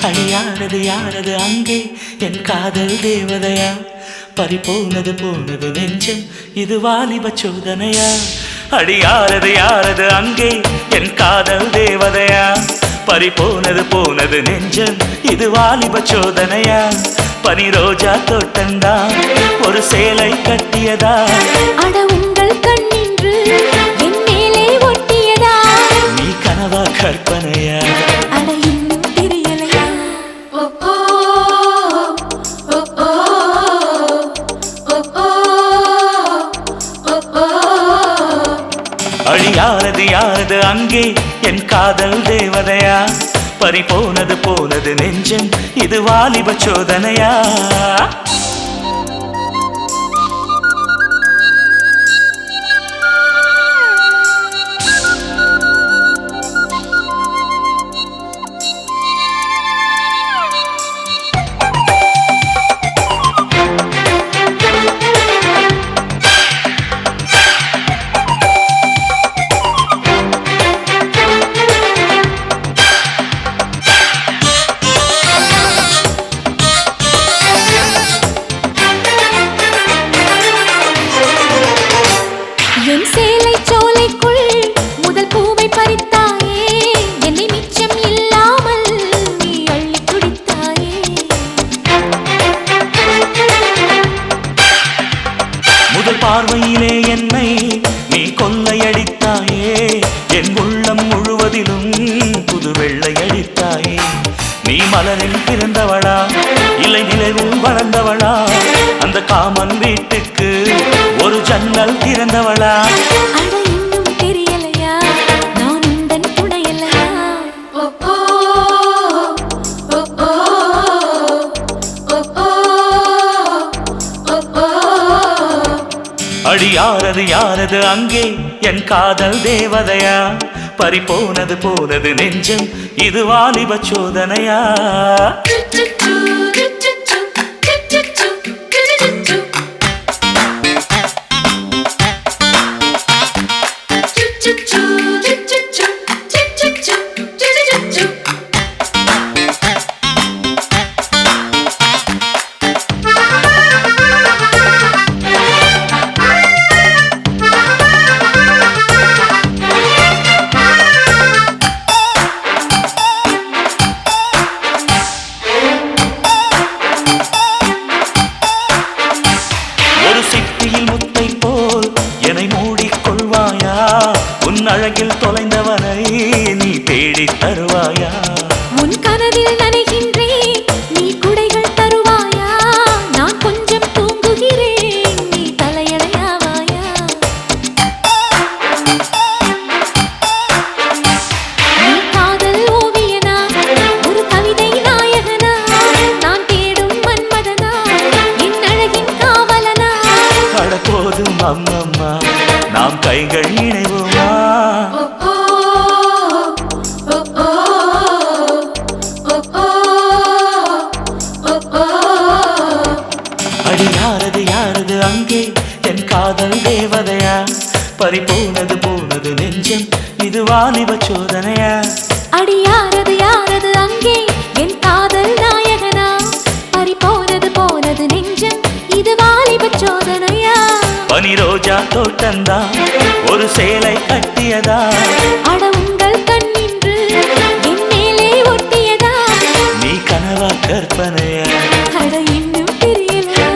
அடியாரது யாரது அங்கே என் காதல் தேவதையா பறிபோனது போனது நெஞ்சம் இது வாலிப சோதனையா அடியாரது யாரது அங்கே என் காதல் தேவதையா பறிபோனது போனது நெஞ்சம் இது வாலிப சோதனையா பனி ரோஜா தோட்டந்தா ஒரு சேலை கட்டியதா அட உங்கள் கண்ணின்று என் மேலே ஒட்டியதா நீ கனவா கற்பனையா அட இன்னும் தெரியலையா அடியாரது யாரது அங்கே என் காதல் தேவதையா பறிபோனது போனது நெஞ்சம் இது வாலிப சோதனையா என் சேலை சோலைக்குள் முதல் பூவை பறித்தாயே என்னை மிச்சம் இல்லாமல் நீ அள்ளி குடித்தாயே முதல் பார்வையிலே என்னை நீ கொள்ளையடித்தாயே என் உள்ளம் முழுவதிலும் புது வெள்ளையடித்தாயே நீ மலரில் பிறந்தவளா இல்லை நிலவில் வளர்ந்தவளா அந்த காமன் வீட்டுக்கு ஒரு ஜன்னல் திறந்தவளா அட இன்னும் தெரியலையா நான் உந்தன் துணையலையா அடியாரது யாரது அங்கே என் காதல் தேவதையா பறிபோனது போனது நெஞ்சம் இது வாலிப சோதனையா ஒரு சிப்பியில் முத்தை போல் என்னை மூடிக்கொள்வாயா உன் அழகில் தொலைந்தவனை நீ தேடி தருவாயா உன் கனவில் நனைகின்றேன் நீ குடைகள் தருவாயா நான் கொஞ்சம் தூங்குகிறேன் நீ தலையணையாவாயா நீ காதல் ஓவியனா ஒரு கவிதை நாயகனா நான் தேடும் மன்மதனா என் அழகின் காவலனா அட போதும் அம்மம்மா நாம் கைகள் இணைவோமா அடியாரது யாரது அங்கே என் காதல் தேவதையா பறிபோனது போனது நெஞ்சம் இது வாலிப சோதனையா அடியாரது யாரது அங்கே என் காதல் நாயகனா பறிபோனது போனது நெஞ்சம் இது வாலிப சோதனையா பனி ரோஜா தோட்டந்தா ஒரு சேலை கட்டியதா அட உங்கள் கண்ணின்று என் மேலே ஒட்டியதா நீ கனவா கற்பனையா அட இன்னும் தெரியலையா